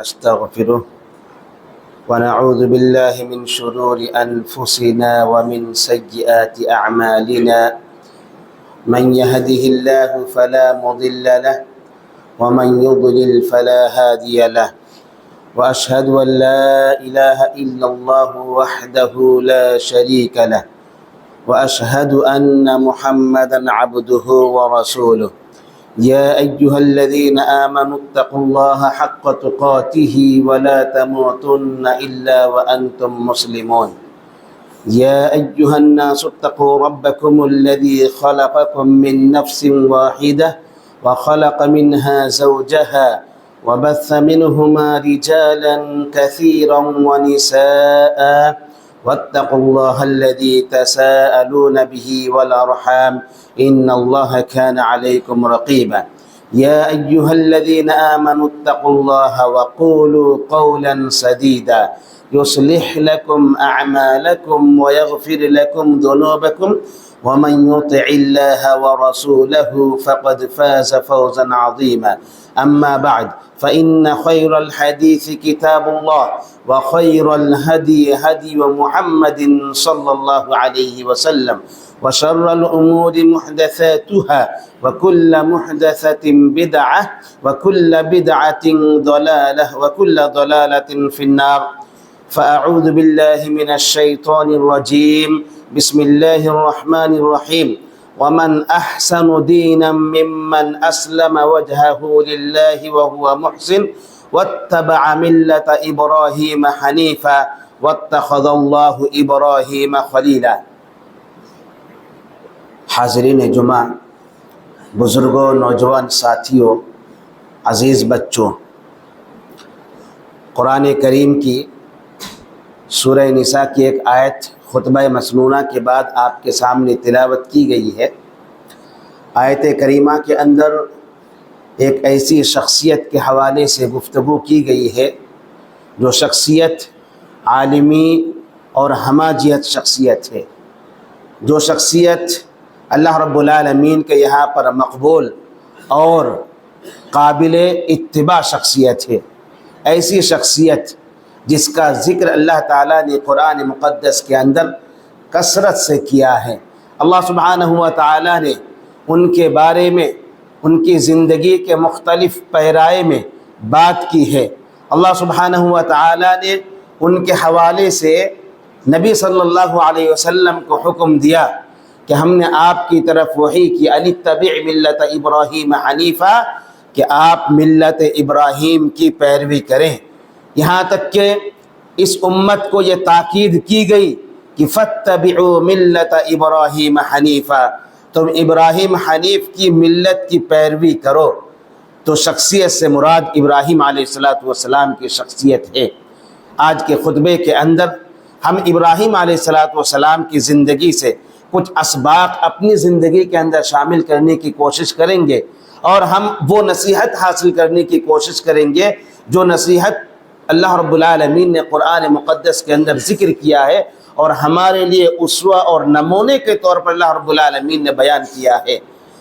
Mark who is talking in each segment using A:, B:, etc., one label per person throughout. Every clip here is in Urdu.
A: نستغفره ونعوذ بالله من شرور أنفسنا ومن سيئات أعمالنا من يهده الله فلا مضل له ومن يضلل فلا هادي له وأشهد أن لا إله إلا الله وحده لا شريك له وأشهد أن محمدا عبده ورسوله يا أيها الذين آمنوا اتقوا الله حق تقاته ولا تموتن إلا وأنتم مسلمون يا أيها الناس اتقوا ربكم الذي خلقكم من نفس واحدة وخلق منها زوجها وبث منهما رجالا كثيرا ونساء واتقوا الله الذي تساءلون به والأرحام إن الله كان عليكم رقيبا يا أيها الذين آمنوا اتقوا الله وقولوا قولا سديدا يصلح لكم أعمالكم ويغفر لكم ذنوبكم ومن يطع الله ورسوله فقد فاز فوزا عظيما أما بعد فإن خير الحديث كتاب الله وخير الهدي هدي محمد صلى الله عليه وسلم وشر الأمور محدثاتها وكل محدثة بدعة وكل بدعة ضلالة وكل ضلالة في النار فأعوذ بالله من الشيطان الرجيم بسم الله الرحمن الرحيم ومن أحسن دينا ممن أسلم وجهه لله وهو محسن واتبع ملة إبراهيم حنيفا واتخذ الله إبراهيم خليلا حاضرین جمعہ، بزرگوں، نوجوان ساتھیوں، عزیز بچوں، قرآن کریم کی سورہ نساء کی ایک آیت خطبہ مسنونہ کے بعد آپ کے سامنے تلاوت کی گئی ہے۔ آیت کریمہ کے اندر ایک ایسی شخصیت کے حوالے سے گفتگو کی گئی ہے جو شخصیت عالمی اور ہمہ جہت شخصیت ہے، جو شخصیت اللہ رب العالمین کے یہاں پر مقبول اور قابل اتباع شخصیت ہے۔ ایسی شخصیت جس کا ذکر اللہ تعالیٰ نے قرآن مقدس کے اندر کثرت سے کیا ہے۔ اللہ سبحانہ و تعالیٰ نے ان کے بارے میں ان کی زندگی کے مختلف پیرائے میں بات کی ہے۔ اللہ سبحانہ و تعالیٰ نے ان کے حوالے سے نبی صلی اللہ علیہ وسلم کو حکم دیا کہ ہم نے آپ کی طرف وحی کی اتبع ملت ابراہیم حنیفا، کہ آپ ملت ابراہیم کی پیروی کریں۔ یہاں تک کہ اس امت کو یہ تاکید کی گئی کہ فاتبعوا ملت ابراہیم حنیفا، تم ابراہیم حنیف کی ملت کی پیروی کرو۔ تو شخصیت سے مراد ابراہیم علیہ السلام کی شخصیت ہے۔ آج کے خطبے کے اندر ہم ابراہیم علیہ السلام کی زندگی سے کچھ اسباق اپنی زندگی کے اندر شامل کرنے کی کوشش کریں گے، اور ہم وہ نصیحت حاصل کرنے کی کوشش کریں گے جو نصیحت اللہ رب العالمین نے قرآن مقدس کے اندر ذکر کیا ہے اور ہمارے لیے اسوہ اور نمونے کے طور پر اللہ رب العالمین نے بیان کیا ہے۔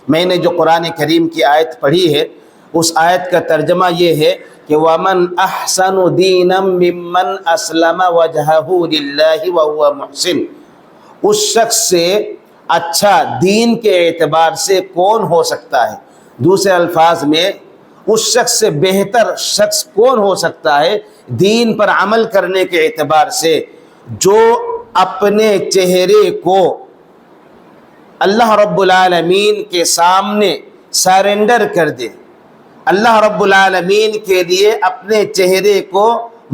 A: میں نے جو قرآن کریم کی آیت پڑھی ہے، اس آیت کا ترجمہ یہ ہے کہ وَمَنْ أَحْسَنُ دِينًا مِّمَّنْ أَسْلَمَ وَجْهَهُ لِلَّهِ وَهُوَ مُحْسِنٌ، اس شخص سے اچھا دین کے اعتبار سے کون ہو سکتا ہے؟ دوسرے الفاظ میں اس شخص سے بہتر شخص کون ہو سکتا ہے دین پر عمل کرنے کے اعتبار سے، جو اپنے چہرے کو اللہ رب العالمین کے سامنے سرنڈر کر دے، اللہ رب العالمین کے لیے اپنے چہرے کو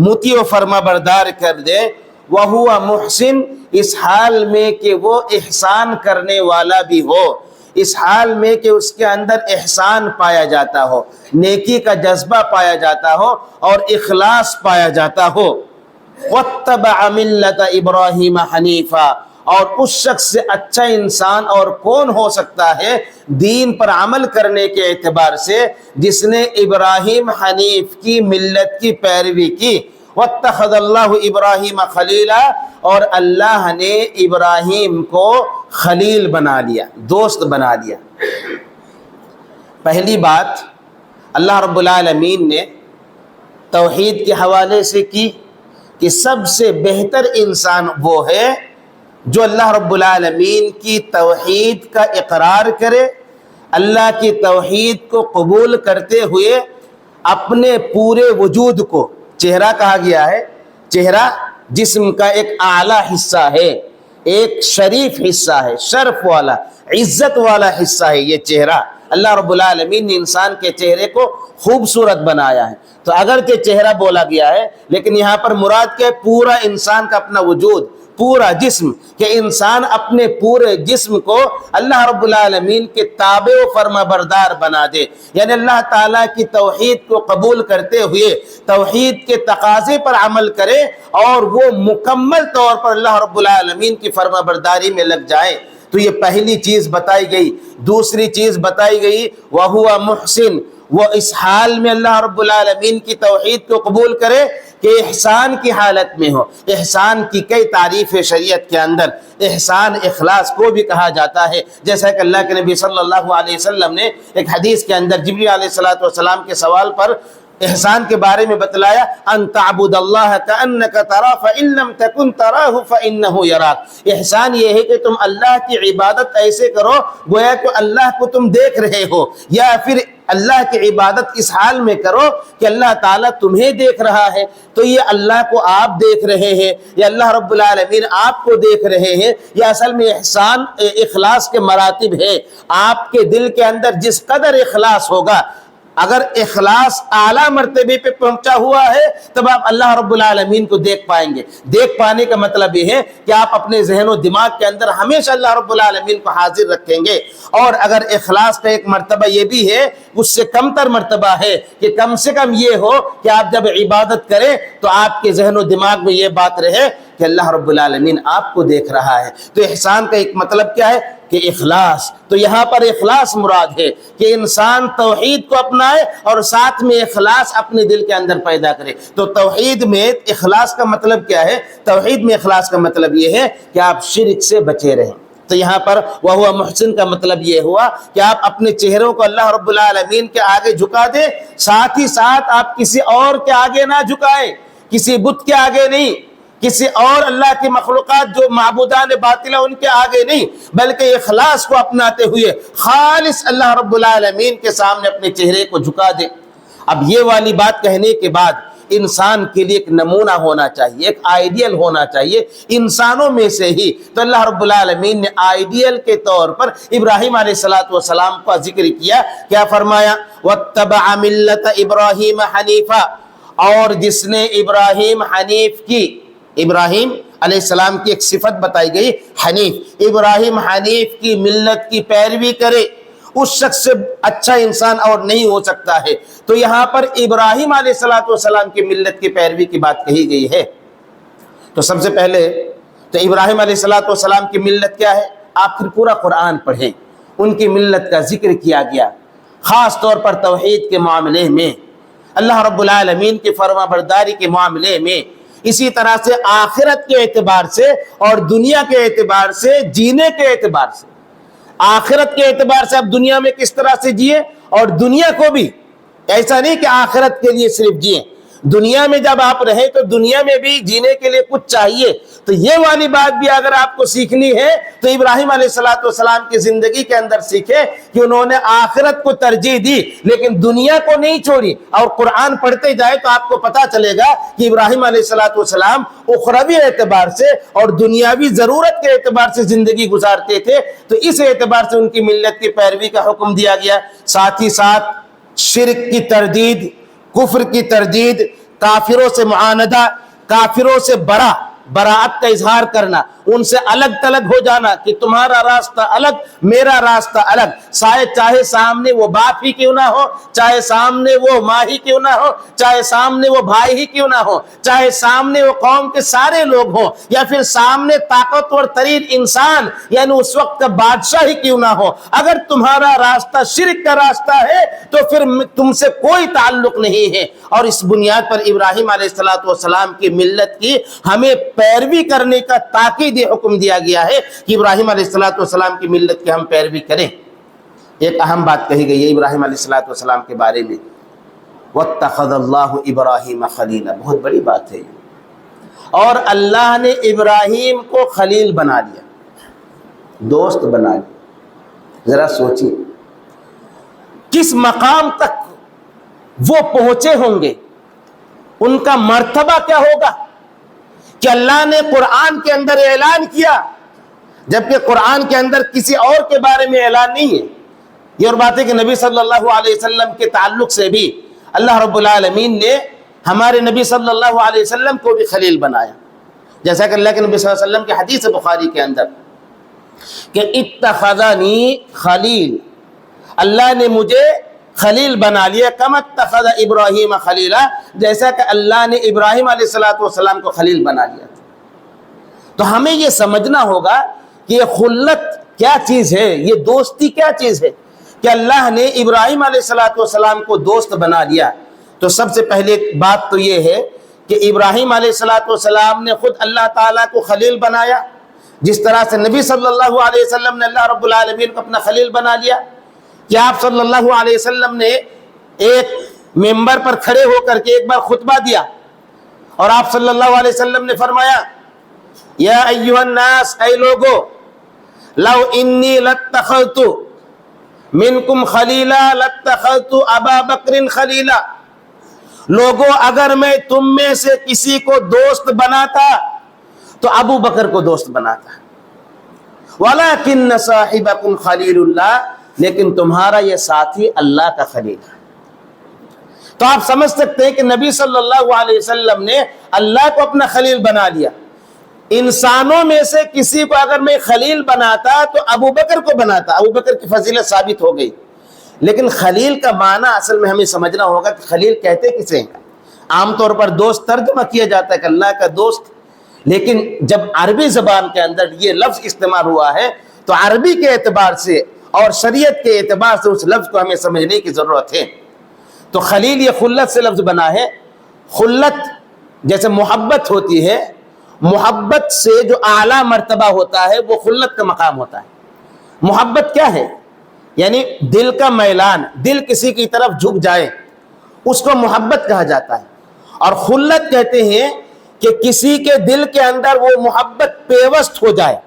A: مطیع و فرما بردار کر دے، وَهُوَ مُحْسِن، اس حال میں کہ وہ احسان کرنے والا بھی ہو، اس حال میں کہ اس کے اندر احسان پایا جاتا ہو، نیکی کا جذبہ پایا جاتا ہو اور اخلاص پایا جاتا ہو۔ وَاتَّبَعَ مِلَّةَ إِبْرَاهِيمَ حَنِيفًا، اور اس شخص سے اچھا انسان اور کون ہو سکتا ہے دین پر عمل کرنے کے اعتبار سے جس نے ابراہیم حنیف کی ملت کی پیروی کی۔ واتخذ اللہ ابراہیم خلیلا، اور اللہ نے ابراہیم کو خلیل بنا لیا، دوست بنا لیا۔ پہلی بات، اللہ رب العالمین نے توحید کے حوالے سے کی کہ سب سے بہتر انسان وہ ہے جو اللہ رب العالمین کی توحید کا اقرار کرے، اللہ کی توحید کو قبول کرتے ہوئے اپنے پورے وجود کو، چہرہ کہا گیا ہے، چہرہ جسم کا ایک اعلیٰ حصہ ہے، ایک شریف حصہ ہے، شرف والا، عزت والا حصہ ہے یہ چہرہ۔ اللہ رب العالمین نے انسان کے چہرے کو خوبصورت بنایا ہے، تو اگرچہ چہرہ بولا گیا ہے لیکن یہاں پر مراد کیا ہے؟ پورا انسان کا اپنا وجود، پورا جسم، کہ انسان اپنے پورے جسم کو اللہ رب العالمین کے تابع و فرما بردار بنا دے، یعنی اللہ تعالیٰ کی توحید کو قبول کرتے ہوئے توحید کے تقاضے پر عمل کرے اور وہ مکمل طور پر اللہ رب العالمین کی فرما برداری میں لگ جائے۔ تو یہ پہلی چیز بتائی گئی۔ دوسری چیز بتائی گئی وَهُوَ مُحْسِن، وہ اس حال میں اللہ رب العالمین کی توحید کو قبول کرے کہ احسان کی حالت میں ہو۔ احسان کی کئی تعریف ہے شریعت کے اندر، احسان اخلاص کو بھی کہا جاتا ہے، جیسا کہ اللہ کے نبی صلی اللہ علیہ وسلم نے ایک حدیث کے اندر جبریل علیہ السلام کے سوال پر احسان کے بارے میں بتلایا، ان تعبد اللہ کأنک تراہ فإن لم تکن تراہ فإنہ یراک۔ احسان یہ ہے کہ تم اللہ کی عبادت ایسے کرو گویا کہ اللہ کو تم دیکھ رہے ہو، یا پھر اللہ کی عبادت اس حال میں کرو کہ اللہ تعالیٰ تمہیں دیکھ رہا ہے۔ تو یہ اللہ کو آپ دیکھ رہے ہیں یا اللہ رب العالمین آپ کو دیکھ رہے ہیں، یہ اصل میں احسان اخلاص کے مراتب ہے۔ آپ کے دل کے اندر جس قدر اخلاص ہوگا، اگر اخلاص اعلیٰ مرتبے پہ پہنچا ہوا ہے تب آپ اللہ رب العالمین کو دیکھ پائیں گے۔ دیکھ پانے کا مطلب یہ ہے کہ آپ اپنے ذہن و دماغ کے اندر ہمیشہ اللہ رب العالمین کو حاضر رکھیں گے۔ اور اگر اخلاص کا ایک مرتبہ یہ بھی ہے، اس سے کم تر مرتبہ ہے کہ کم سے کم یہ ہو کہ آپ جب عبادت کریں تو آپ کے ذہن و دماغ میں یہ بات رہے کہ اللہ رب العالمین آپ کو دیکھ رہا ہے۔ تو احسان کا ایک مطلب کیا ہے کہ اخلاص۔ تو یہاں پر اخلاص مراد ہے کہ انسان توحید کو اپنائے اور ساتھ میں اخلاص اپنے دل کے اندر پیدا کرے۔ تو توحید میں اخلاص کا مطلب کیا ہے؟ توحید میں اخلاص کا مطلب یہ ہے کہ آپ شرک سے بچے رہیں۔ تو یہاں پر وَهُوَ مُحْسِن کا مطلب یہ ہوا کہ آپ اپنے چہروں کو اللہ رب العالمین کے آگے جھکا دیں، ساتھ ہی ساتھ آپ کسی اور کے آگے نہ جھکائیں، کسی بت کے آگے نہیں، کسی اور اللہ کی مخلوقات جو معبودان باطلہ ان کے آگے نہیں، بلکہ اخلاص کو اپناتے ہوئے خالص اللہ رب العالمین کے سامنے اپنے چہرے کو جھکا دے۔ اب یہ والی بات کہنے کے بعد انسان کے لیے ایک نمونہ ہونا چاہیے، ایک آئیڈیل ہونا چاہیے انسانوں میں سے ہی۔ تو اللہ رب العالمین نے آئیڈیل کے طور پر ابراہیم علیہ السلام کا ذکر کیا۔ کیا فرمایا؟ وَاتَّبَعَ مِلَّةَ إِبْرَاهِيمَ حَنِيفًا، اور جس نے ابراہیم حنیف کی، ابراہیم علیہ السلام کی ایک صفت بتائی گئی حنیف، ابراہیم حنیف کی ملت کی پیروی کرے، اس شخص سے اچھا انسان اور نہیں ہو سکتا ہے۔ تو یہاں پر ابراہیم علیہ السلام کی ملت کی پیروی کی بات کہی گئی ہے۔ تو سب سے پہلے تو ابراہیم علیہ السلام کی ملت کیا ہے؟ آپ پھر پورا قرآن پڑھیں، ان کی ملت کا ذکر کیا گیا، خاص طور پر توحید کے معاملے میں، اللہ رب العالمین کی فرما برداری کے معاملے میں، اسی طرح سے آخرت کے اعتبار سے اور دنیا کے اعتبار سے، جینے کے اعتبار سے۔ آخرت کے اعتبار سے آپ دنیا میں کس طرح سے جیے، اور دنیا کو بھی ایسا نہیں کہ آخرت کے لیے صرف جیے، دنیا میں جب آپ رہیں تو دنیا میں بھی جینے کے لیے کچھ چاہیے۔ تو یہ والی بات بھی اگر آپ کو سیکھنی ہے تو ابراہیم علیہ السلام کی زندگی کے اندر سیکھے کہ انہوں نے آخرت کو ترجیح دی لیکن دنیا کو نہیں چھوڑی۔ اور قرآن پڑھتے جائے تو آپ کو پتا چلے گا کہ ابراہیم علیہ السلام اخروی اعتبار سے اور دنیاوی ضرورت کے اعتبار سے زندگی گزارتے تھے۔ تو اس اعتبار سے ان کی ملت کی پیروی کا حکم دیا گیا۔ ساتھ ہی ساتھ شرک کی تردید، کفر کی تردید، کافروں سے معاندہ، کافروں سے براعت کا اظہار کرنا، ان سے الگ تلگ ہو جانا کہ تمہارا راستہ الگ، میرا راستہ الگ، چاہے سامنے وہ باپ ہی کیوں نہ ہو، چاہے سامنے وہ ماں ہی کیوں نہ ہو، چاہے سامنے وہ بھائی ہی کیوں نہ ہو، چاہے سامنے وہ قوم کے سارے لوگ ہوں، یا پھر سامنے طاقتور ترین انسان یعنی اس وقت کا بادشاہ ہی کیوں نہ ہو، اگر تمہارا راستہ شرک کا راستہ ہے تو پھر تم سے کوئی تعلق نہیں ہے۔ اور اس بنیاد پر ابراہیم علیہ السلام کی ملت کی ہمیں پیروی کرنے کا تاکید حکم دیا گیا ہے کہ ابراہیم علیہ السلام کی ملت کی ہم پیروی کریں۔ ایک اہم بات کہی گئی ہے ابراہیم علیہ السلام کے بارے میں واتخذ اللہ ابراہیم خلیلا، بہت بڑی بات ہے یہ، اور اللہ نے ابراہیم کو خلیل بنا لیا، دوست بنا لیا۔ ذرا سوچیے کس مقام تک وہ پہنچے ہوں گے، ان کا مرتبہ کیا ہوگا کہ اللہ نے قرآن کے اندر اعلان کیا، جبکہ قرآن کے اندر کسی اور کے بارے میں اعلان نہیں ہے۔ یہ اور بات ہے کہ نبی صلی اللہ علیہ وسلم کے تعلق سے بھی اللہ رب العالمین نے ہمارے نبی صلی اللہ علیہ وسلم کو بھی خلیل بنایا، جیسا کہ اللہ کے نبی صلی اللہ علیہ وسلم کی حدیث بخاری کے اندر کہ اتخذنی خلیل، اللہ نے مجھے خلیل بنا لیا، کما اتخذ ابراہیم خلیلا، جیسا کہ اللہ نے ابراہیم علیہ السلام کو خلیل بنا لیا تھا۔ تو ہمیں یہ سمجھنا ہوگا کہ یہ خلت کیا چیز ہے، یہ دوستی کیا چیز ہے کہ اللہ نے ابراہیم علیہ السلام کو دوست بنا لیا۔ تو سب سے پہلے بات تو یہ ہے کہ ابراہیم علیہ السلام نے خود اللہ تعالیٰ کو خلیل بنایا، جس طرح سے نبی صلی اللہ علیہ وسلم نے اللہ رب العالمین کو اپنا خلیل بنا لیا۔ کہ آپ صلی اللہ علیہ وسلم نے ایک ممبر پر کھڑے ہو کر کے ایک بار خطبہ دیا، اور آپ صلی اللہ علیہ وسلم نے فرمایا یا ایھا الناس، اے لوگو، لو انی لاتخذت منکم خلیلا لاتخذت ابا بکر خلیلا، لوگو اگر میں تم میں سے کسی کو دوست بناتا تو ابو بکر کو دوست بناتا، ولیکن صاحبکم خلیل اللہ، لیکن تمہارا یہ ساتھی اللہ کا خلیل ہے۔ تو آپ سمجھ سکتے ہیں کہ نبی صلی اللہ علیہ وسلم نے اللہ کو اپنا خلیل بنا لیا۔ انسانوں میں سے کسی کو اگر میں خلیل بناتا تو ابو بکر کو بناتا، ابو بکر کی فضیلت ثابت ہو گئی۔ لیکن خلیل کا معنی اصل میں ہمیں سمجھنا ہوگا کہ خلیل کہتے کسے ہیں۔ عام طور پر دوست ترجمہ کیا جاتا ہے کہ اللہ کا دوست، لیکن جب عربی زبان کے اندر یہ لفظ استعمال ہوا ہے تو عربی کے اعتبار سے اور شریعت کے اعتبار سے اس لفظ کو ہمیں سمجھنے کی ضرورت ہے۔ تو خلیل یہ خلت سے لفظ بنا ہے۔ خلت جیسے محبت ہوتی ہے، محبت سے جو اعلیٰ مرتبہ ہوتا ہے وہ خلت کا مقام ہوتا ہے۔ محبت کیا ہے؟ یعنی دل کا میلان، دل کسی کی طرف جھک جائے، اس کو محبت کہا جاتا ہے۔ اور خلت کہتے ہیں کہ کسی کے دل کے اندر وہ محبت پیوست ہو جائے،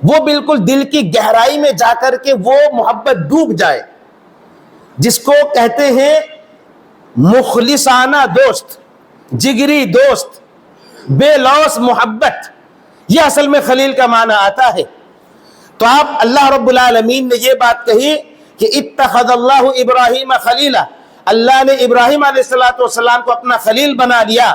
A: وہ بالکل دل کی گہرائی میں جا کر کے وہ محبت ڈوب جائے، جس کو کہتے ہیں مخلصانہ دوست، جگری دوست، بے لوث محبت۔ یہ اصل میں خلیل کا معنی آتا ہے۔ تو آپ اللہ رب العالمین نے یہ بات کہی کہ اتخذ اللہ ابراہیم خلیلا، اللہ نے ابراہیم علیہ السلام کو اپنا خلیل بنا لیا۔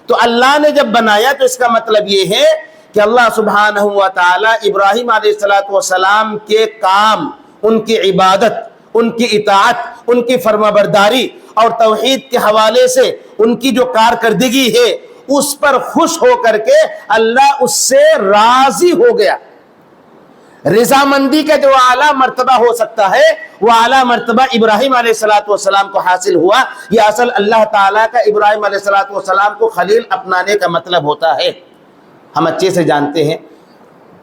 A: تو اللہ نے جب بنایا تو اس کا مطلب یہ ہے کہ اللہ سبحانہ و تعالی ابراہیم علیہ السلام کے کام، ان کی عبادت، ان کی اطاعت، ان کی فرمانبرداری اور توحید کے حوالے سے ان کی جو کارکردگی ہے اس پر خوش ہو کر کے اللہ اس سے راضی ہو گیا۔ رضامندی کا جو اعلیٰ مرتبہ ہو سکتا ہے وہ اعلیٰ مرتبہ ابراہیم علیہ السلام کو حاصل ہوا۔ یہ اصل اللہ تعالیٰ کا ابراہیم علیہ السلام کو خلیل اپنانے کا مطلب ہوتا ہے۔ ہم اچھے سے جانتے ہیں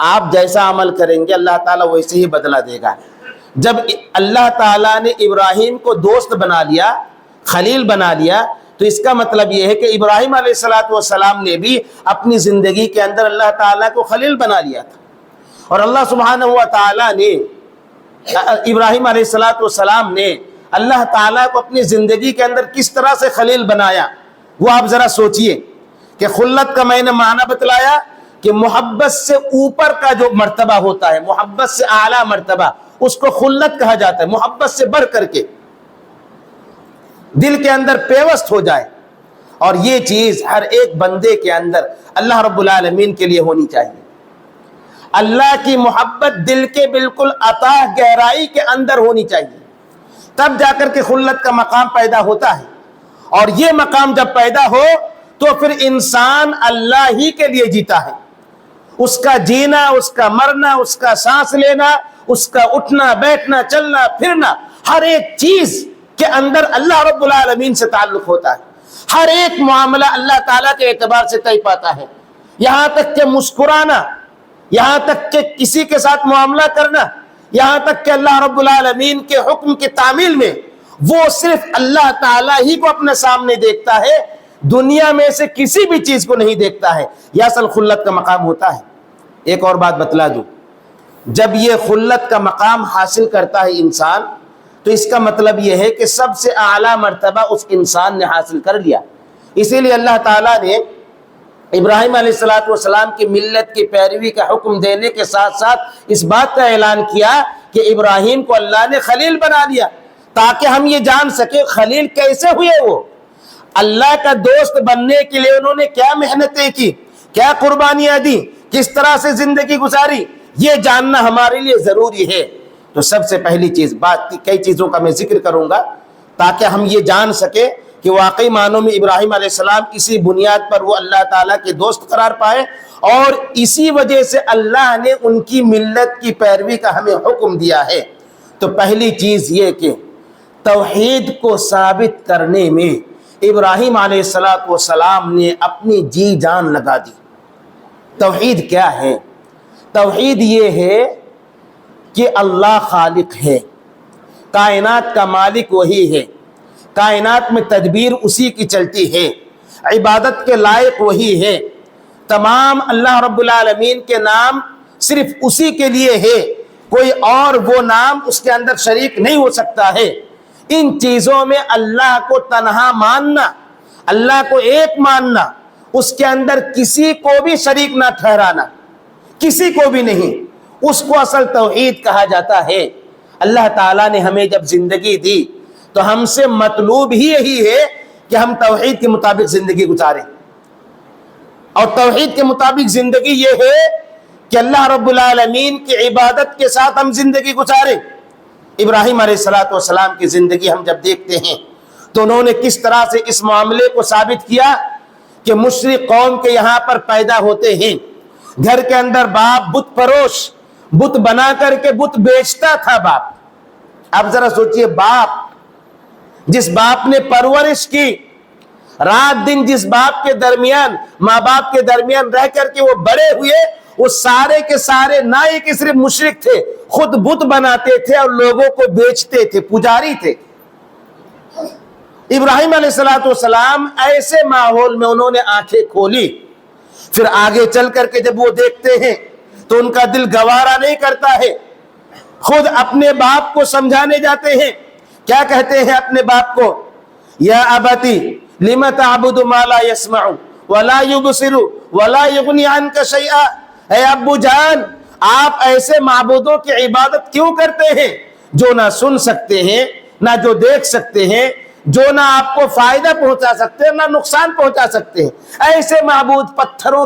A: آپ جیسا عمل کریں گے اللہ تعالیٰ ویسے ہی بدلہ دے گا۔ جب اللہ تعالیٰ نے ابراہیم کو دوست بنا لیا، خلیل بنا لیا، تو اس کا مطلب یہ ہے کہ ابراہیم علیہ السلام نے بھی اپنی زندگی کے اندر اللہ تعالیٰ کو خلیل بنا لیا تھا۔ اور اللہ سبحانہ و تعالیٰ نے ابراہیم علیہ السلام نے اللہ تعالیٰ کو اپنی زندگی کے اندر کس طرح سے خلیل بنایا، وہ آپ ذرا سوچئے کہ خلت کا میں نے معنی بتلایا کہ محبت سے اوپر کا جو مرتبہ ہوتا ہے، محبت سے اعلیٰ مرتبہ، اس کو خلت کہا جاتا ہے۔ محبت سے بڑھ کر کے دل کے اندر پیوست ہو جائے، اور یہ چیز ہر ایک بندے کے اندر اللہ رب العالمین کے لیے ہونی چاہیے۔ اللہ کی محبت دل کے بالکل اتاہ گہرائی کے اندر ہونی چاہیے، تب جا کر کے خلت کا مقام پیدا ہوتا ہے۔ اور یہ مقام جب پیدا ہو تو پھر انسان اللہ ہی کے لیے جیتا ہے۔ اس کا جینا، اس کا مرنا، اس کا سانس لینا، اس کا اٹھنا بیٹھنا چلنا پھرنا، ہر ایک چیز کے اندر اللہ رب العالمین سے تعلق ہوتا ہے۔ ہر ایک معاملہ اللہ تعالیٰ کے اعتبار سے طے پاتا ہے، یہاں تک کہ مسکرانا، یہاں تک کہ کسی کے ساتھ معاملہ کرنا، یہاں تک کہ اللہ رب العالمین کے حکم کی تعمیل میں وہ صرف اللہ تعالیٰ ہی کو اپنے سامنے دیکھتا ہے، دنیا میں سے کسی بھی چیز کو نہیں دیکھتا ہے، یہ اصل خلت کا مقام ہوتا ہے۔ ایک اور بات بتلا دوں، جب یہ خلت کا مقام حاصل کرتا ہے انسان، تو اس کا مطلب یہ ہے کہ سب سے اعلیٰ مرتبہ اس انسان نے حاصل کر لیا۔ اسی لیے اللہ تعالیٰ نے ابراہیم علیہ السلام کی ملت کی پیروی کا حکم دینے کے ساتھ ساتھ اس بات کا اعلان کیا کہ ابراہیم کو اللہ نے خلیل بنا دیا، تاکہ ہم یہ جان سکیں خلیل کیسے ہوئے۔ وہ اللہ کا دوست بننے کے لیے انہوں نے کیا محنتیں کی، کیا قربانیاں دی، کس طرح سے زندگی گزاری، یہ جاننا ہمارے لیے ضروری ہے۔ تو سب سے پہلی چیز، بات کی کئی چیزوں کا میں ذکر کروں گا تاکہ ہم یہ جان سکیں کہ واقعی معنوں میں ابراہیم علیہ السلام اسی بنیاد پر وہ اللہ تعالیٰ کے دوست قرار پائے، اور اسی وجہ سے اللہ نے ان کی ملت کی پیروی کا ہمیں حکم دیا ہے۔ تو پہلی چیز یہ کہ توحید کو ثابت کرنے میں ابراہیم علیہ السلام نے اپنی جی جان لگا دی۔ توحید کیا ہے؟ توحید یہ ہے کہ اللہ خالق ہے، کائنات کا مالک وہی ہے، کائنات میں تدبیر اسی کی چلتی ہے، عبادت کے لائق وہی ہے، تمام اللہ رب العالمین کے نام صرف اسی کے لیے ہے، کوئی اور وہ نام اس کے اندر شریک نہیں ہو سکتا ہے۔ ان چیزوں میں اللہ کو تنہا ماننا، اللہ کو ایک ماننا، اس کے اندر کسی کو بھی شریک نہ ٹھہرانا، کسی کو بھی نہیں، اس کو اصل توحید کہا جاتا ہے۔ اللہ تعالیٰ نے ہمیں جب زندگی دی تو ہم سے مطلوب ہی یہی ہے کہ ہم توحید کے مطابق زندگی گزاریں، اور توحید کے مطابق زندگی یہ ہے کہ اللہ رب العالمین کی عبادت کے ساتھ ہم زندگی گزاریں۔ ابراہیم علیہ السلام کی زندگی ہم جب دیکھتے ہیں تو انہوں نے کس طرح سے اس معاملے کو ثابت کیا کہ مشرک قوم کے یہاں پر پیدا ہوتے ہیں، گھر کے اندر باپ بت پروش، بت بنا کر کے بت بیچتا تھا باپ۔ اب ذرا سوچئے، باپ جس باپ نے پرورش کی، رات دن جس باپ کے درمیان، ماں باپ کے درمیان رہ کر کے وہ بڑے ہوئے، وہ سارے کے سارے نہ ہی کہ صرف مشرک تھے، خود بت بناتے تھے اور لوگوں کو بیچتے تھے، پجاری تھے۔ ابراہیم علیہ السلام ایسے ماحول میں انہوں نے آنکھیں کھولی، پھر آگے چل کر کے جب وہ دیکھتے ہیں تو ان کا دل گوارا نہیں کرتا ہے، خود اپنے باپ کو سمجھانے جاتے ہیں۔ کیا کہتے ہیں اپنے باپ کو؟ یا ابتی لم تعبد ما لا يسمع ولا يبصر ولا يغني عنك شيئا، اے ابو جان، آپ ایسے معبودوں کی عبادت کیوں کرتے ہیں جو نہ سن سکتے ہیں، نہ جو دیکھ سکتے ہیں، جو نہ آپ کو فائدہ پہنچا سکتے ہیں، نہ نقصان پہنچا سکتے ہیں؟ ایسے معبود پتھروں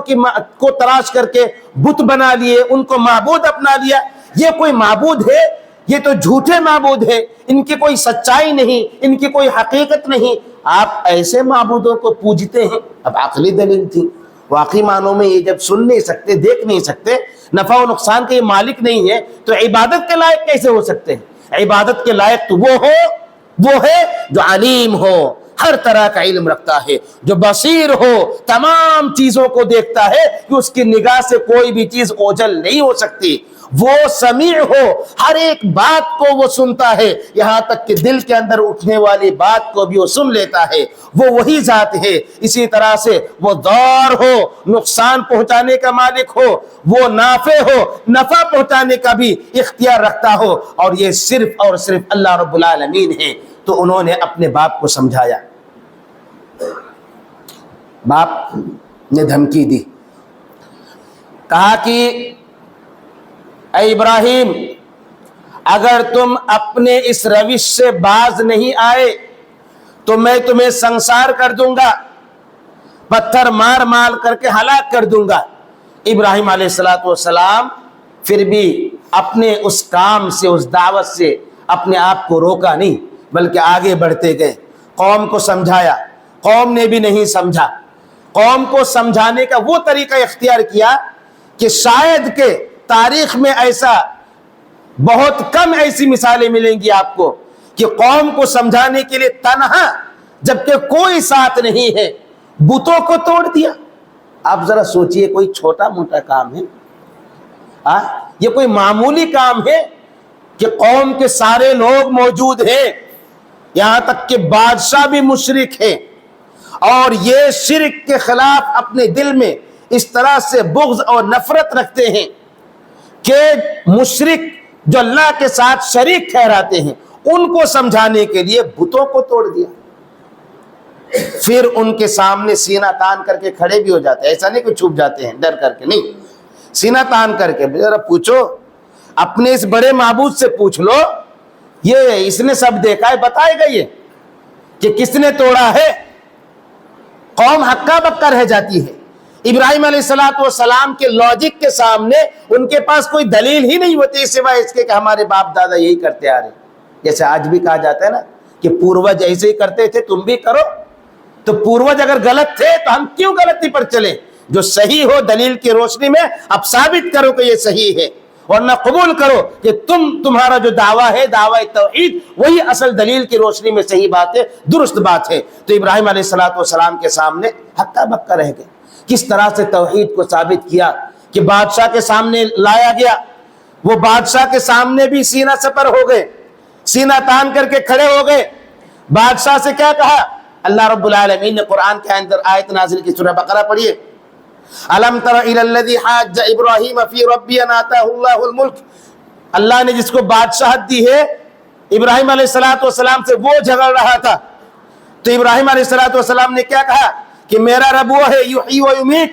A: کو تراش کر کے بت بنا لیے، ان کو معبود اپنا لیا۔ یہ کوئی معبود ہے؟ یہ تو جھوٹے معبود ہے، ان کی کوئی سچائی نہیں، ان کی کوئی حقیقت نہیں، آپ ایسے معبودوں کو پوجتے ہیں۔ اب عقلی دلیل تھی، واقعی معنوں میں یہ جب سن نہیں سکتے، دیکھ نہیں سکتے، نفع و نقصان کے مالک نہیں ہے، تو عبادت کے لائق کیسے ہو سکتے ہیں؟ عبادت کے لائق تو وہ ہے جو علیم ہو، ہر طرح کا علم رکھتا ہے، جو بصیر ہو، تمام چیزوں کو دیکھتا ہے کہ اس کی نگاہ سے کوئی بھی چیز اوجھل نہیں ہو سکتی، وہ سمیع ہو، ہر ایک بات کو وہ سنتا ہے، یہاں تک کہ دل کے اندر اٹھنے والی بات کو بھی وہ سن لیتا ہے، وہ وہی ذات ہے۔ اسی طرح سے وہ ضار ہو، نقصان پہنچانے کا مالک ہو، وہ نافع ہو، نفع پہنچانے کا بھی اختیار رکھتا ہو، اور یہ صرف اور صرف اللہ رب العالمین ہے۔ تو انہوں نے اپنے باپ کو سمجھایا، باپ نے دھمکی دی، کہا کہ اے ابراہیم، اگر تم اپنے اس روش سے باز نہیں آئے تو میں تمہیں سنسار کر دوں گا، پتھر مار مار کر کے ہلاک کر دوں گا۔ ابراہیم علیہ السلام پھر بھی اپنے اس کام سے، اس دعوت سے اپنے آپ کو روکا نہیں، بلکہ آگے بڑھتے گئے، قوم کو سمجھایا، قوم نے بھی نہیں سمجھا۔ قوم کو سمجھانے کا وہ طریقہ اختیار کیا کہ شاید کہ تاریخ میں ایسا بہت کم ایسی مثالیں ملیں گی آپ کو کہ قوم کو سمجھانے کے لیے تنہا، جبکہ کوئی ساتھ نہیں ہے، بتوں کو توڑ دیا۔ آپ ذرا سوچئے، کوئی چھوٹا موٹا کام ہے؟ یہ کوئی معمولی کام ہے کہ قوم کے سارے لوگ موجود ہیں، یہاں تک کہ بادشاہ بھی مشرک ہے، اور یہ شرک کے خلاف اپنے دل میں اس طرح سے بغض اور نفرت رکھتے ہیں کہ مشرک جو اللہ کے ساتھ شریک ٹھہراتے ہیں ان کو سمجھانے کے لیے بتوں کو توڑ دیا، پھر ان کے سامنے سینہ تان کر کے کھڑے بھی ہو جاتے ہیں۔ ایسا نہیں کہ چھپ جاتے ہیں ڈر کر کے، نہیں، سینہ تان کر کے ذرا پوچھو، اپنے اس بڑے معبود سے پوچھ لو، یہ اس نے سب دیکھا ہے، بتائے گا یہ کہ کس نے توڑا ہے۔ قوم ہکا بکا رہ جاتی ہے۔ ابراہیم علیہ السلام کے لاجک کے سامنے ان کے پاس کوئی دلیل ہی نہیں ہوتی سوائے اس کے کہ ہمارے باپ دادا یہی کرتے آ رہے ہیں۔ جیسے آج بھی کہا جاتا ہے نا کہ پوروج ایسے ہی کرتے تھے تم بھی کرو، تو پوروج اگر غلط تھے تو ہم کیوں غلطی پر چلیں؟ جو صحیح ہو دلیل کی روشنی میں اب ثابت کرو کہ یہ صحیح ہے، ورنہ قبول کرو کہ تمہارا جو دعویٰ ہے دعویٰ توحید وہی اصل دلیل کی روشنی میں صحیح بات ہے، درست بات ہے۔ تو ابراہیم علیہ السلام کے سامنے ہکا بکا رہ گئے۔ کس طرح سے توحید کو ثابت کیا کہ بادشاہ کے سامنے لایا گیا، وہ بادشاہ کے سامنے بھی سینہ سپر ہو گئے، سینہ تان کر کے کھڑے ہو گئے۔ بادشاہ سے کیا کہا؟ اللہ رب العالمین نے قرآن کے اندر آیت نازل کی، سورہ بقرہ پڑھیے، الم تر الی الذی حاج ابراہیم فی ربی ان آتاہ اللہ الملک۔ اللہ نے جس کو بادشاہت دی ہے، ابراہیم علیہ السلام سے وہ جھگڑ رہا تھا، تو ابراہیم علیہ السلام نے کیا کہا کہ میرا رب وہ ہے یحیی و یمیت،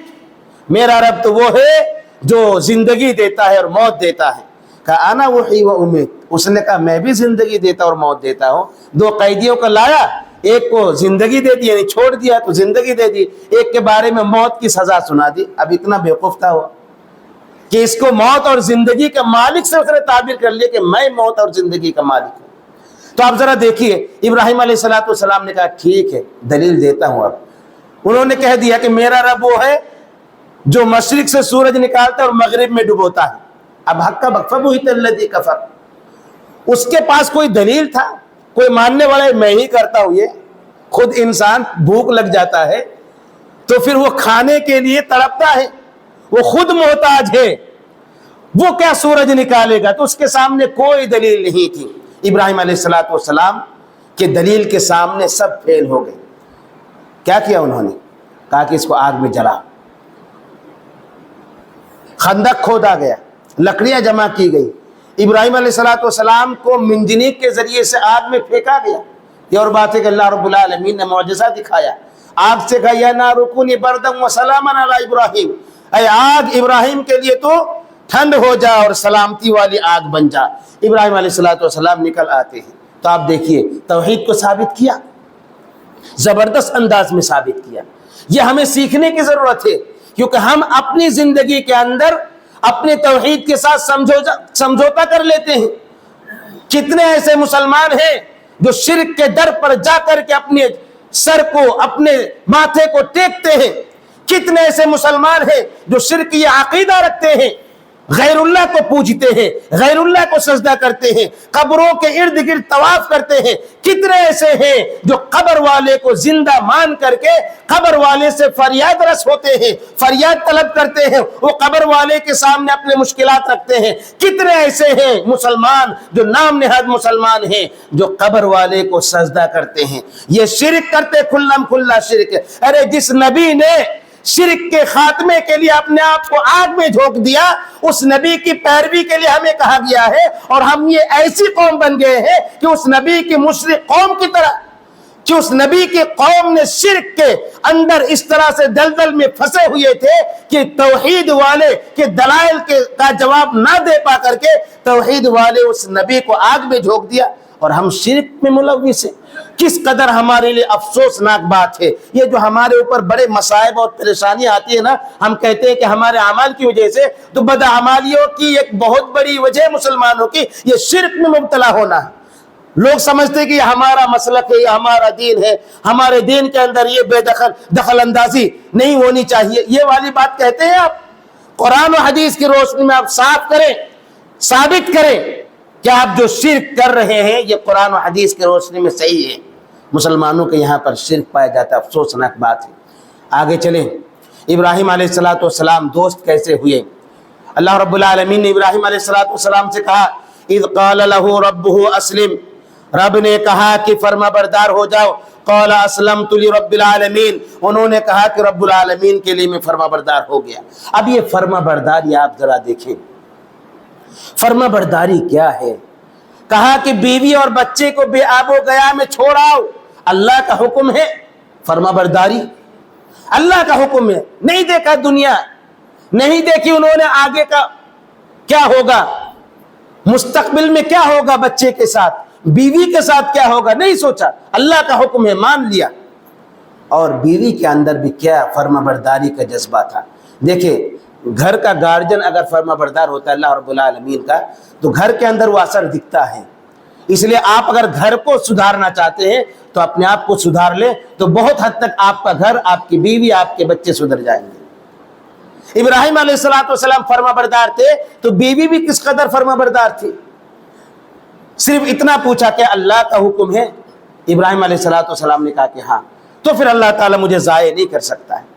A: میرا رب تو وہ ہے جو زندگی دیتا ہے اور موت دیتا ہے۔ کہا انا احیی و امیت، اس نے کہا میں بھی زندگی دیتا اور موت دیتا ہوں۔ دو قیدیوں کو لایا، ایک کو زندگی دے دی، یعنی چھوڑ دیا تو زندگی دے دی، ایک کے بارے میں موت کی سزا سنا دی۔ اب اتنا بیوقوف تھا وہ کہ اس کو موت اور زندگی کا مالک سے اس نے تعبیر کر لیا کہ میں موت اور زندگی کا مالک ہوں۔ تو آپ ذرا دیکھیے، ابراہیم علیہ السلام نے کہا ٹھیک ہے دلیل دیتا ہوں۔ اب انہوں نے کہہ دیا کہ میرا رب وہ ہے جو مشرق سے سورج نکالتا ہے اور مغرب میں ڈبوتا ہے۔ اب حق فبہت الذی کفر، اس کے پاس کوئی دلیل تھا، کوئی ماننے والا ہے میں ہی کرتا ہوں یہ؟ خود انسان بھوک لگ جاتا ہے تو پھر وہ کھانے کے لیے تڑپتا ہے، وہ خود محتاج ہے، وہ کیا سورج نکالے گا؟ تو اس کے سامنے کوئی دلیل نہیں تھی۔ ابراہیم علیہ السلام کے دلیل کے سامنے سب فیل ہو گئے۔ کیا کیا انہوں نے؟ کہا کہ اس کو آگ میں جلا، خندق کھودا گیا، لکڑیاں جمع کی گئی، ابراہیم علیہ السلام کو منجنیق کے ذریعے سے آگ میں پھینکا گیا۔ یہ اور بات ہے کہ اللہ رب العالمین نے معجزہ دکھایا، آگ سے کہا یا نار کونی بردا وسلاما علی ابراہیم، اے آگ ابراہیم کے لیے تو ٹھنڈ ہو جا اور سلامتی والی آگ بن جا۔ ابراہیم علیہ السلام نکل آتے ہیں۔ تو آپ دیکھیے توحید کو ثابت کیا، زبردست انداز میں ثابت کیا۔ یہ ہمیں سیکھنے کی ضرورت ہے، کیونکہ ہم اپنی زندگی کے اندر اپنے توحید کے ساتھ سمجھوتا کر لیتے ہیں۔ کتنے ایسے مسلمان ہیں جو شرک کے در پر جا کر کے اپنے سر کو، اپنے ماتھے کو ٹیکتے ہیں۔ کتنے ایسے مسلمان ہیں جو شرک یہ عقیدہ رکھتے ہیں، غیر اللہ کو پوجتے ہیں، غیر اللہ کو سجدہ کرتے ہیں، قبروں کے ارد گرد طواف کرتے ہیں۔ کتنے ایسے ہیں جو قبر والے کو زندہ مان کر کے قبر والے سے فریاد رس ہوتے ہیں، فریاد طلب کرتے ہیں، وہ قبر والے کے سامنے اپنے مشکلات رکھتے ہیں۔ کتنے ایسے ہیں مسلمان جو نام نہاد مسلمان ہیں جو قبر والے کو سجدہ کرتے ہیں۔ یہ شرک کرتے، کھلم کھلا شرک۔ ارے جس نبی نے شرک کے خاتمے کے لیے اپنے آپ کو آگ میں جھونک دیا، اس نبی کی پیروی کے لیے ہمیں کہا گیا ہے، اور ہم یہ ایسی قوم بن گئے ہیں کہ اس نبی کی مشرک قوم کی طرح، کہ اس نبی کی قوم نے شرک کے اندر اس طرح سے دلدل میں پھنسے ہوئے تھے کہ توحید والے کے دلائل کا جواب نہ دے پا کر کے توحید والے اس نبی کو آگ میں جھونک دیا، اور ہم شرک میں ملوث ہیں۔ کس قدر ہمارے لیے افسوسناک بات ہے یہ، جو ہمارے اوپر بڑے مصائب اور پریشانیاں آتی ہیں نا، ہم کہتے ہیں کہ ہمارے اعمال کی وجہ سے، تو بدعمالیوں کی ایک بہت بڑی وجہ مسلمانوں کی یہ شرک میں مبتلا ہونا ہے۔ لوگ سمجھتے ہیں کہ یہ ہمارا مسلک ہے، یہ ہمارا دین ہے، ہمارے دین کے اندر یہ بے دخل اندازی نہیں ہونی چاہیے، یہ والی بات کہتے ہیں آپ۔ قرآن و حدیث کی روشنی میں آپ صاف کریں، ثابت کریں کہ آپ جو شرک کر رہے ہیں یہ قرآن و حدیث کی روشنی میں صحیح ہے۔ مسلمانوں کے یہاں پر شرک پایا جاتا ہے، افسوسناک بات ہے۔ آگے چلیں، ابراہیم علیہ السلام دوست کیسے ہوئے؟ اللہ رب العالمین نے ابراہیم علیہ السلام سے کہا اذ قال له ربه اسلم رب نے کہا کہ فرما بردار ہو جاؤ، قال اسلمت لرب العالمین، انہوں نے کہا کہ رب العالمین کے لیے میں فرما بردار ہو گیا۔ اب یہ فرما برداری آپ ذرا دیکھیں، فرما برداری کیا ہے؟ کہا کہ بیوی اور بچے کو بے آب و گیا میں چھوڑ آؤ، اللہ کا حکم ہے، فرما برداری اللہ کا حکم ہے۔ نہیں دیکھا دنیا، نہیں دیکھی انہوں نے آگے کا کیا ہوگا، مستقبل میں کیا ہوگا، بچے کے ساتھ بیوی کے ساتھ کیا ہوگا، نہیں سوچا، اللہ کا حکم ہے مان لیا۔ اور بیوی کے اندر بھی کیا فرما برداری کا جذبہ تھا۔ دیکھیں گھر کا گارجن اگر فرما بردار ہوتا ہے اللہ رب العالمین کا، تو گھر کے اندر وہ اثر دکھتا ہے۔ اس لیے آپ اگر گھر کو سدھارنا چاہتے ہیں تو اپنے آپ کو سدھار لیں، تو بہت حد تک آپ کا گھر، آپ کی بیوی، آپ کے بچے سدھر جائیں گے۔ ابراہیم علیہ السلام فرما بردار تھے تو بیوی بھی کس قدر فرما بردار تھی۔ صرف اتنا پوچھا کہ اللہ کا حکم ہے، ابراہیم علیہ السلام نے کہا کہ ہاں، تو پھر اللہ تعالیٰ مجھے ضائع نہیں کر سکتا ہے۔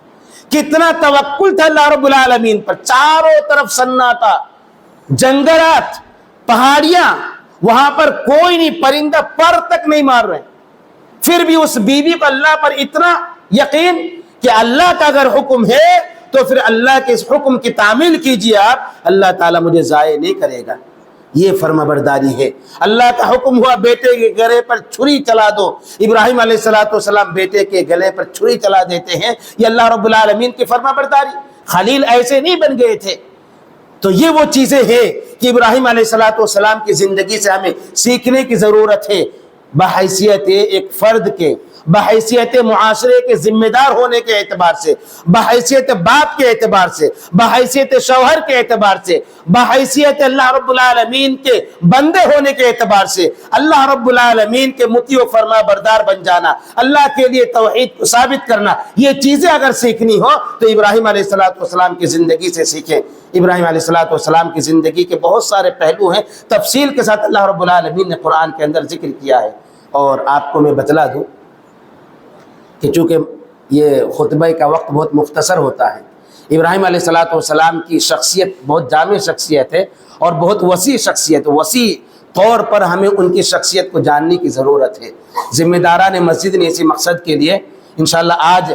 A: کتنا توکل تھا اللہ رب العالمین پر، چاروں طرف سناٹا، جنگلات، پہاڑیاں، وہاں پر کوئی نہیں، پرندہ پر تک نہیں مار رہے، پھر بھی اس بیوی کو اللہ پر اتنا یقین کہ اللہ کا اگر حکم ہے تو پھر اللہ کے اس حکم کی تعمیل کیجیے آپ، اللہ تعالیٰ مجھے ضائع نہیں کرے گا۔ یہ فرما برداری ہے۔ اللہ کا حکم ہوا بیٹے کے گلے پر چھری چلا دو، ابراہیم علیہ السلام بیٹے کے گلے پر چھری چلا دیتے ہیں، یہ اللہ رب العالمین کی فرما برداری۔ خلیل ایسے نہیں بن گئے تھے۔ تو یہ وہ چیزیں ہیں کہ ابراہیم علیہ السلام کی زندگی سے ہمیں سیکھنے کی ضرورت ہے، بحیثیت ایک فرد کے، بحیثیت معاشرے کے ذمہ دار ہونے کے اعتبار سے، بحیثیت باپ کے اعتبار سے، بحیثیت شوہر کے اعتبار سے، بحیثیت اللہ رب العالمین کے بندے ہونے کے اعتبار سے، اللہ رب العالمین کے مطیع و فرما بردار بن جانا، اللہ کے لیے توحید کو ثابت کرنا، یہ چیزیں اگر سیکھنی ہو تو ابراہیم علیہ السلام کی زندگی سے سیکھیں۔ ابراہیم علیہ السلام کی زندگی کے بہت سارے پہلو ہیں، تفصیل کے ساتھ اللہ رب العالمین نے قرآن کے اندر ذکر کیا ہے۔ اور آپ کو میں بتلا دوں کہ چونکہ یہ خطبہ کا وقت بہت مختصر ہوتا ہے، ابراہیم علیہ السلام کی شخصیت بہت جامع شخصیت ہے اور بہت وسیع شخصیت، وسیع طور پر ہمیں ان کی شخصیت کو جاننے کی ضرورت ہے۔ ذمہ داران مسجد نے اسی مقصد کے لیے انشاءاللہ آج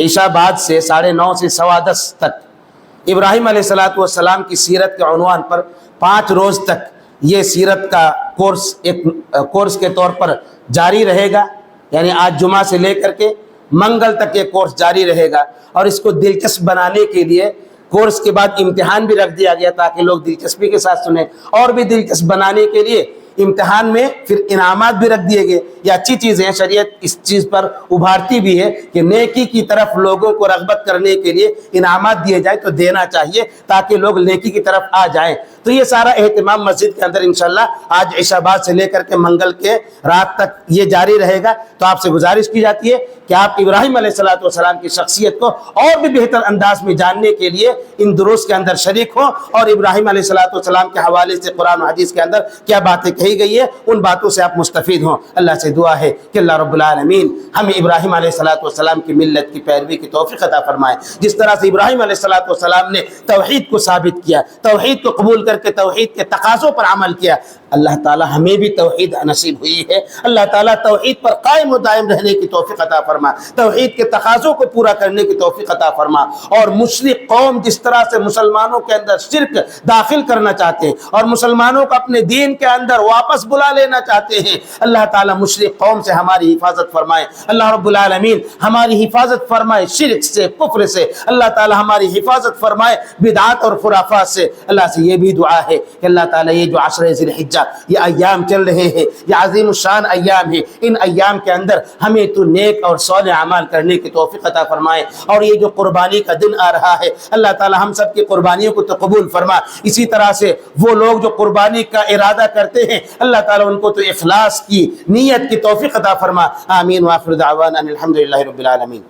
A: عشاء بعد سے 9:30 سے 10:15 تک ابراہیم علیہ السلام کی سیرت کے عنوان پر 5 روز تک یہ سیرت کا کورس ایک کورس کے طور پر جاری رہے گا، یعنی آج جمعہ سے لے کر کے منگل تک یہ کورس جاری رہے گا۔ اور اس کو دلچسپ بنانے کے لیے کورس کے بعد امتحان بھی رکھ دیا گیا تاکہ لوگ دلچسپی کے ساتھ سنیں، اور بھی دلچسپ بنانے کے لیے امتحان میں پھر انعامات بھی رکھ دیے گئے۔ یہ اچھی چیز ہے، شریعت اس چیز پر ابھارتی بھی ہے کہ نیکی کی طرف لوگوں کو رغبت کرنے کے لیے انعامات دیے جائے تو دینا چاہیے تاکہ لوگ نیکی کی طرف آ جائیں۔ تو یہ سارا اہتمام مسجد کے اندر انشاءاللہ آج عشاء بعد سے لے کر کے منگل کے رات تک یہ جاری رہے گا۔ تو آپ سے گزارش کی جاتی ہے کہ آپ ابراہیم علیہ السلام کی شخصیت کو اور بھی بہتر انداز میں جاننے کے لیے ان دروس کے اندر شریک ہوں، اور ابراہیم علیہ السلام کے حوالے سے قرآن و حدیث کے اندر کیا باتیں کہی گئی ہے ان باتوں سے آپ مستفید ہوں۔ اللہ سے دعا ہے کہ اللہ رب العالمین ہمیں ابراہیم علیہ السلام کی ملت کی پیروی کی توفیق عطا فرمائے۔ جس طرح سے ابراہیم علیہ السلام نے توحید کو ثابت کیا، توحید کو قبول کر کے توحید کے تقاضوں پر عمل کیا، اللہ تعالی ہمیں بھی توحید نصیب ہوئی ہے۔ اللہ تعالیٰ توحید پر قائم و دائم رہنے کی توفیق عطا فرما، توحید کے تقاضوں کو پورا کرنے کی توفیق عطا فرما۔ اور مشرک قوم جس طرح سے مسلمانوں کے اندر شرک داخل کرنا چاہتے ہیں اور مسلمانوں کو اپنے دین کے اندر واپس بلا لینا چاہتے ہیں، اللہ تعالیٰ مشرک قوم سے ہماری حفاظت فرمائے۔ اللہ رب العالمین ہماری حفاظت فرمائے شرک سے، کفر سے، اللہ تعالیٰ ہماری حفاظت فرمائے بدعات اور خرافات سے۔ اللہ سے یہ بھی دعا ہے کہ اللہ تعالیٰ یہ جو عشر ذی الحجہ یہ ایام چل رہے ہیں، یہ عظیم الشان ایام ہیں، ان ایام کے اندر ہمیں تو نیک اور صالح اعمال کرنے کی توفیق عطا فرمائے۔ اور یہ جو قربانی کا دن آ رہا ہے، اللہ تعالیٰ ہم سب کی قربانیوں کو تو قبول فرما۔ اسی طرح سے وہ لوگ جو قربانی کا ارادہ کرتے ہیں، اللہ تعالیٰ ان کو تو اخلاص کی نیت کی توفیق عطا فرما۔ آمین وآخر دعوانا ان الحمدللہ رب العالمین۔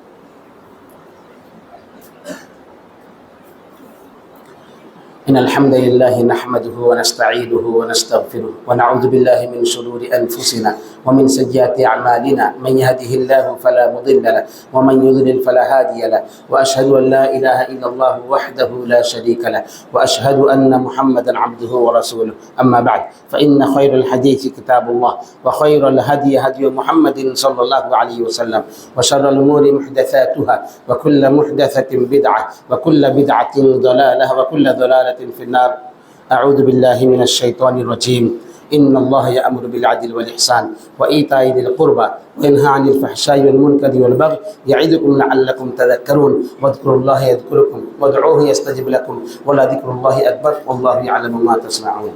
A: إن الحمد لله نحمده ونستعينه ونستغفره ونعوذ بالله من شرور أنفسنا ومن سيئات أعمالنا من يهده الله فلا مضل له ومن يضلل فلا هادي له وأشهد أن لا إله إلا الله وحده لا شريك له وأشهد أن محمدا عبده ورسوله أما بعد فإن خير الحديث كتاب الله وخير الهدي هدي محمد صلى الله عليه وسلم وشر الأمور محدثاتها وكل محدثة بدعة وكل بدعة ضلالة وكل ضلالة في النار. أعوذ بالله من الشيطان الرجيم. إن الله يأمر بالعدل والإحسان وإيتاء ذي القربى وينهى عن الفحشاء والمنكر والبغي يعظكم لعلكم تذكرون واذكروا الله يذكركم وادعوه يستجب لكم ولذكر الله أكبر والله يعلم ما تصنعون.